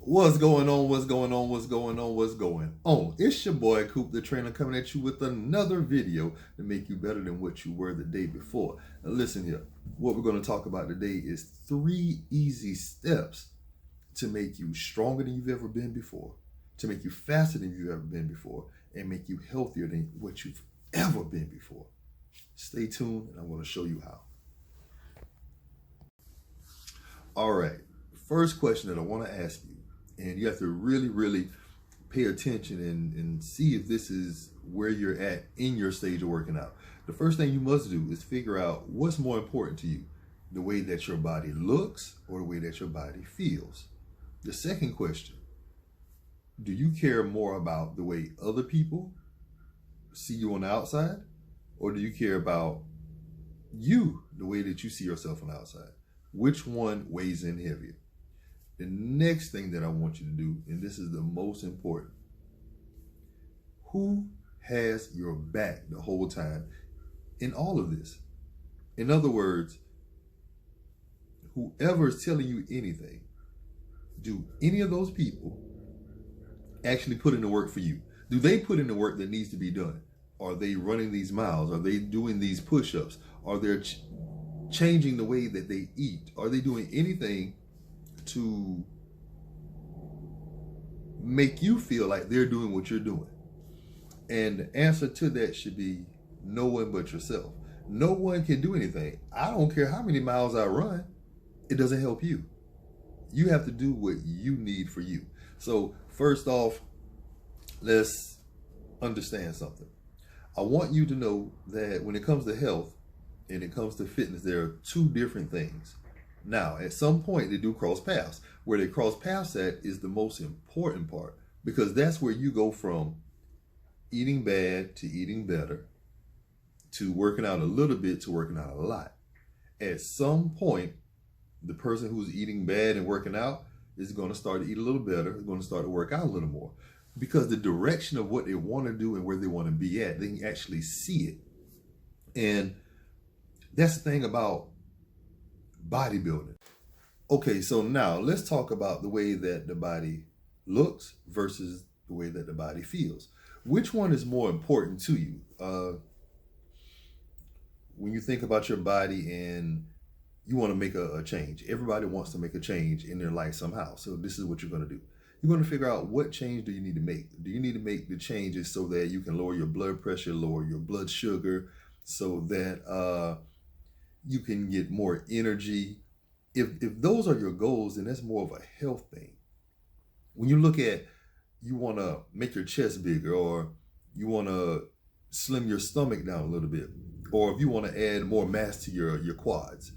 What's going on? What's going on? What's going on? What's going on? It's your boy Coop the Trainer coming at you with another video to make you better than what you were the day before. Now listen here. What we're going to talk about today is 3 easy steps to make you stronger than you've ever been before, to make you faster than you've ever been before, and make you healthier than what you've ever been before. Stay tuned and I'm going to show you how. All right. First question that I want to ask you, and you have to really pay attention and see if this is where you're at in your stage of working out. The first thing you must do is figure out what's more important to you, the way that your body looks or the way that your body feels. The second question, do you care more about the way other people see you on the outside, or do you care about you, the way that you see yourself on the outside? Which one weighs in heavier? The next thing that I want you to do, and this is the most important, who has your back the whole time in all of this? In other words, whoever is telling you anything, do any of those people actually put in the work for you? Do they put in the work that needs to be done? Are they running these miles? Are they doing these push-ups? Are they changing the way that they eat? Are they doing anything to make you feel like they're doing what you're doing? And the answer to that should be no one but yourself. No one can do anything. I don't care how many miles I run. It doesn't help you. You have to do what you need for you. So first off, let's understand something. I want you to know that when it comes to health and it comes to fitness, there are 2 different things. Now, at some point, they do cross paths. Where they cross paths at is the most important part, because that's where you go from eating bad to eating better, to working out a little bit to working out a lot. At some point, the person who's eating bad and working out is going to start to eat a little better, is going to start to work out a little more, because the direction of what they want to do and where they want to be at, they can actually see it. And that's the thing about bodybuilding. Okay, so now let's talk about the way that the body looks versus the way that the body feels. Which one is more important to you? When you think about your body and you want to make a change, everybody wants to make a change in their life somehow. So this is what you're going to do. You're going to figure out what change do you need to make. Do you need to make the changes so that you can lower your blood pressure, lower your blood sugar, so that you can get more energy? If those are your goals, then that's more of a health thing. When you look at, you want to make your chest bigger, or you want to slim your stomach down a little bit, or if you want to add more mass to your quads,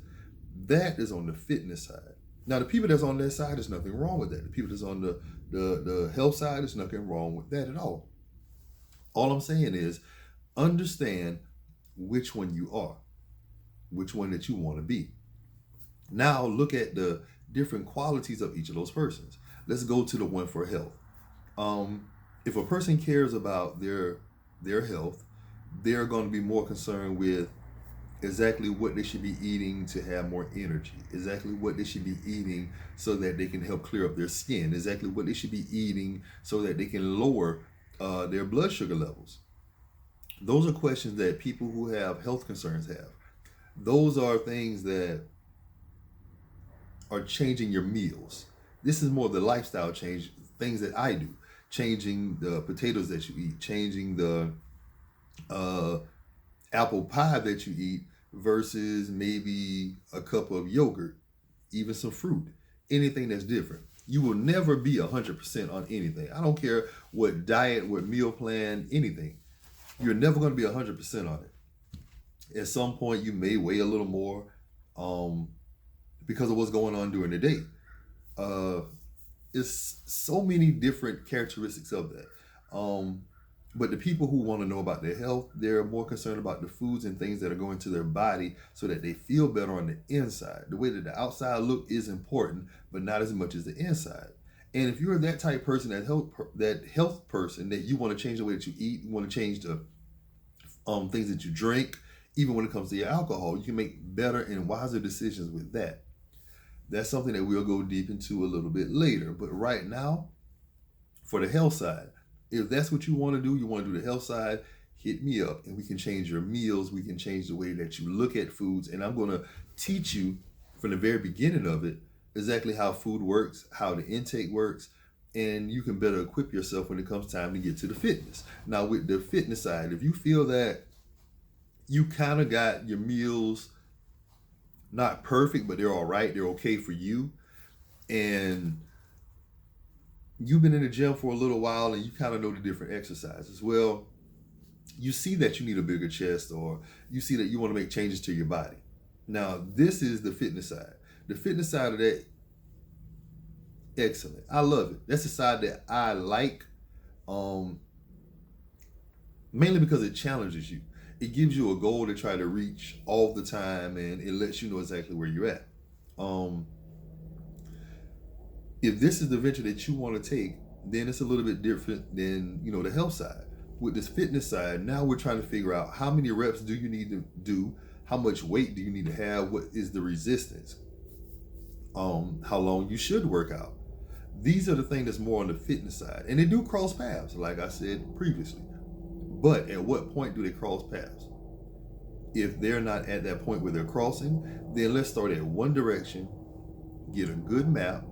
that is on the fitness side. Now, the people that's on that side, there's nothing wrong with that. The people that's on the health side, there's nothing wrong with that at all. All I'm saying is understand which one you are, which one that you want to be. Now look at the different qualities of each of those persons. Let's go to the one for health. If a person cares about their health, they're going to be more concerned with exactly what they should be eating to have more energy, exactly what they should be eating so that they can help clear up their skin, exactly what they should be eating so that they can lower their blood sugar levels. Those are questions that people who have health concerns have. Those are things that are changing your meals. This is more of the lifestyle change, things that I do. Changing the potatoes that you eat, changing the apple pie that you eat versus maybe a cup of yogurt, even some fruit, anything that's different. You will never be 100% on anything. I don't care what diet, what meal plan, anything. You're never going to be 100% on it. At some point, you may weigh a little more because of what's going on during the day. It's so many different characteristics of that. But the people who want to know about their health, they're more concerned about the foods and things that are going to their body so that they feel better on the inside. The way that the outside look is important, but not as much as the inside. And if you're that type of person, that health person, that you want to change the way that you eat, you want to change the things that you drink, even when it comes to your alcohol, you can make better and wiser decisions with that. That's something that we'll go deep into a little bit later. But right now, for the health side, if that's what you want to do, you want to do the health side, hit me up and we can change your meals. We can change the way that you look at foods. And I'm going to teach you from the very beginning of it exactly how food works, how the intake works, and you can better equip yourself when it comes time to get to the fitness. Now, with the fitness side, if you feel that you kind of got your meals not perfect, but they're all right, they're okay for you, and you've been in the gym for a little while and you kind of know the different exercises, well, you see that you need a bigger chest, or you see that you want to make changes to your body. Now, this is the fitness side. The fitness side of that, excellent. I love it. That's the side that I like, mainly because it challenges you. It gives you a goal to try to reach all the time, and it lets you know exactly where you're at. If this is the venture that you want to take, then it's a little bit different than, the health side. With this fitness side, now we're trying to figure out how many reps do you need to do, how much weight do you need to have, what is the resistance, how long you should work out. These are the things that's more on the fitness side, and they do cross paths, like I said previously. But at what point do they cross paths? If they're not at that point where they're crossing, then let's start at one direction, get a good map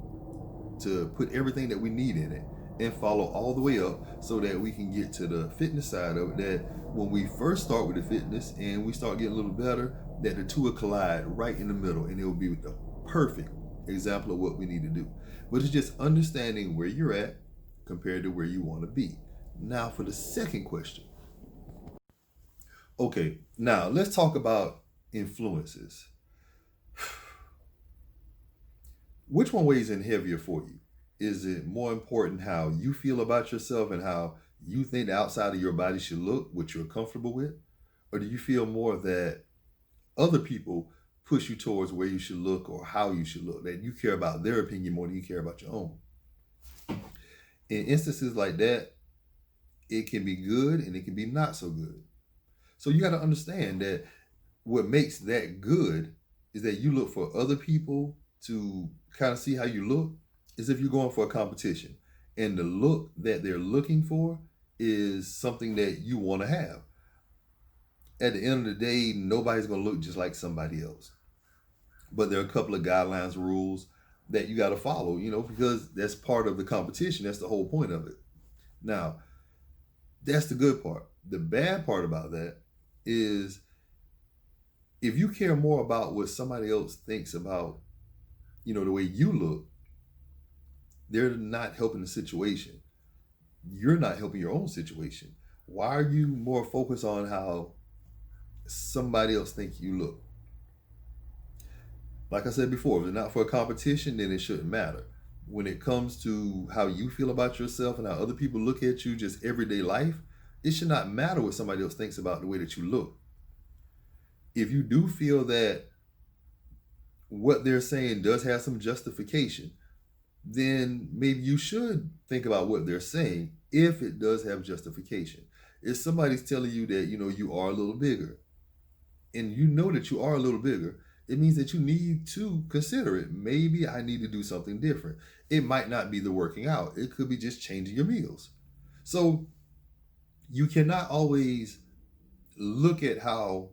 to put everything that we need in it, and follow all the way up so that we can get to the fitness side of it, that when we first start with the fitness and we start getting a little better, that the two will collide right in the middle, and it will be the perfect example of what we need to do. But it's just understanding where you're at compared to where you want to be. Now for the second question. Okay, now let's talk about influences. Which one weighs in heavier for you? Is it more important how you feel about yourself and how you think the outside of your body should look, what you're comfortable with? Or do you feel more that other people push you towards where you should look or how you should look, that you care about their opinion more than you care about your own? In instances like that, it can be good and it can be not so good. So you got to understand that what makes that good is that you look for other people to kind of see how you look, is if you're going for a competition and the look that they're looking for is something that you want to have. At the end of the day, nobody's going to look just like somebody else. But there are a couple of guidelines, rules that you got to follow, because that's part of the competition. That's the whole point of it. Now, that's the good part. The bad part about that is if you care more about what somebody else thinks about, the way you look, they're not helping the situation. You're not helping your own situation. Why are you more focused on how somebody else thinks you look? Like I said before, if it's not for a competition, then it shouldn't matter. When it comes to how you feel about yourself and how other people look at you, just everyday life, it should not matter what somebody else thinks about the way that you look. If you do feel that what they're saying does have some justification, then maybe you should think about what they're saying if it does have justification. If somebody's telling you that, you are a little bigger, and you know that you are a little bigger, it means that you need to consider it. Maybe I need to do something different. It might not be the working out. It could be just changing your meals. So you cannot always look at how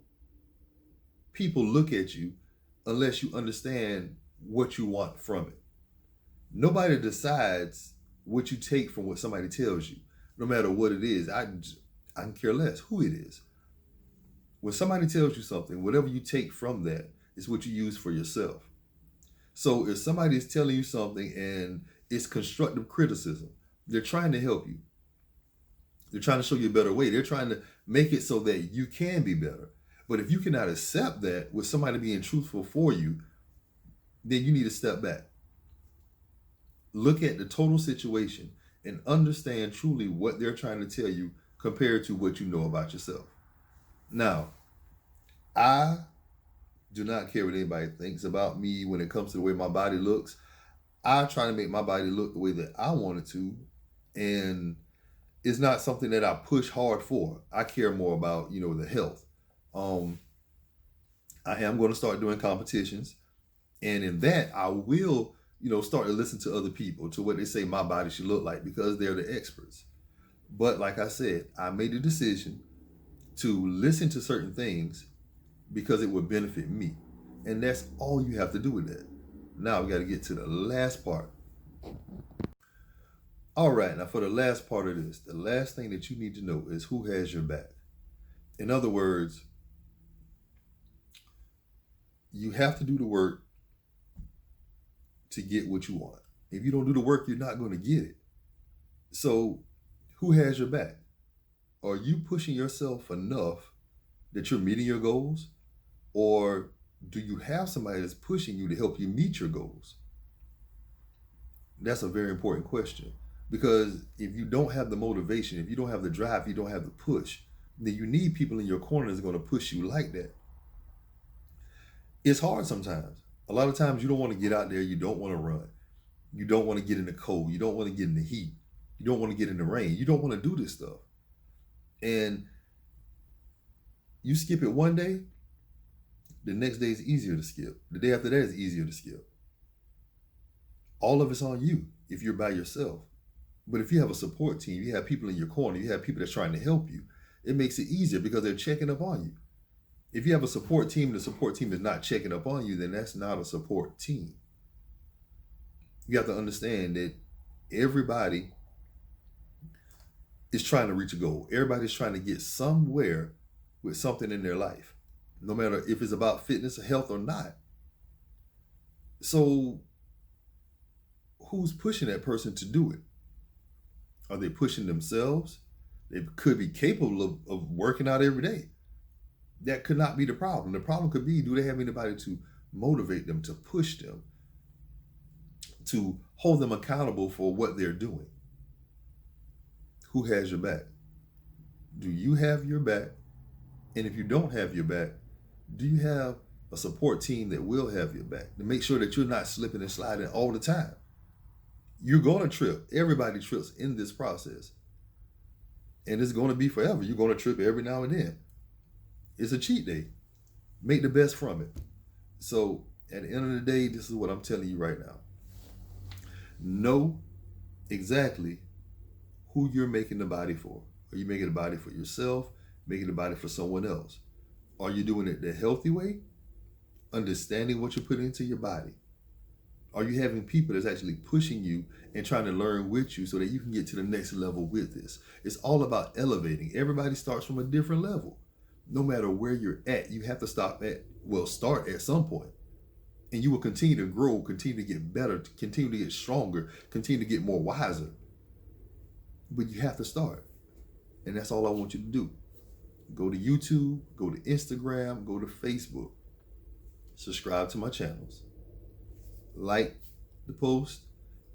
people look at you unless you understand what you want from it. Nobody decides what you take from what somebody tells you, no matter what it is. I can care less who it is. When somebody tells you something, whatever you take from that is what you use for yourself. So if somebody is telling you something and it's constructive criticism, they're trying to help you. They're trying to show you a better way. They're trying to make it so that you can be better. But if you cannot accept that with somebody being truthful for you, then you need to step back. Look at the total situation and understand truly what they're trying to tell you compared to what you know about yourself. Now, I do not care what anybody thinks about me when it comes to the way my body looks. I try to make my body look the way that I want it to. And it's not something that I push hard for. I care more about, the health. I am going to start doing competitions. And in that, I will, start to listen to other people, to what they say my body should look like, because they're the experts. But like I said, I made a decision to listen to certain things because it would benefit me. And that's all you have to do with that. Now we got to get to the last part. All right, now for the last part of this, the last thing that you need to know is who has your back. In other words, you have to do the work to get what you want. If you don't do the work, you're not going to get it. So who has your back? Are you pushing yourself enough that you're meeting your goals? Or do you have somebody that's pushing you to help you meet your goals? That's a very important question. Because if you don't have the motivation, if you don't have the drive, if you don't have the push, then you need people in your corner that's going to push you like that. It's hard sometimes. A lot of times you don't want to get out there. You don't want to run. You don't want to get in the cold. You don't want to get in the heat. You don't want to get in the rain. You don't want to do this stuff. And you skip it one day, the next day is easier to skip. The day after that is easier to skip. All of it's on you if you're by yourself. But if you have a support team, you have people in your corner, you have people that's trying to help you, it makes it easier because they're checking up on you. If you have a support team and the support team is not checking up on you, then that's not a support team. You have to understand that everybody is trying to reach a goal. Everybody's trying to get somewhere with something in their life, no matter if it's about fitness or health or not. So who's pushing that person to do it? Are they pushing themselves? They could be capable of working out every day. That could not be the problem. The problem could be, do they have anybody to motivate them, to push them, to hold them accountable for what they're doing? Who has your back? Do you have your back? And if you don't have your back, do you have a support team that will have your back to make sure that you're not slipping and sliding all the time? You're going to trip. Everybody trips in this process. And it's going to be forever. You're going to trip every now and then. It's a cheat day. Make the best from it. So at the end of the day, this is what I'm telling you right now. Know exactly who you're making the body for. Are you making the body for yourself? Making the body for someone else? Are you doing it the healthy way? Understanding what you're putting into your body? Are you having people that's actually pushing you and trying to learn with you so that you can get to the next level with this? It's all about elevating. Everybody starts from a different level. No matter where you're at, you have to start at some point. And you will continue to grow, continue to get better, continue to get stronger, continue to get more wiser. But you have to start. And that's all I want you to do. Go to YouTube, go to Instagram, go to Facebook. Subscribe to my channels. Like the post,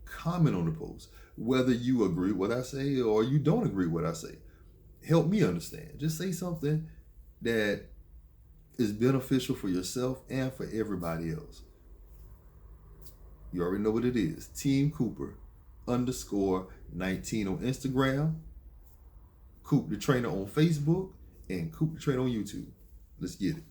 comment on the post. Whether you agree with what I say or you don't agree with what I say. Help me understand. Just say something that is beneficial for yourself and for everybody else. You already know what it is. Team Cooper _19 on Instagram, Coop the Trainer on Facebook, and Coop the Trainer on YouTube. Let's get it.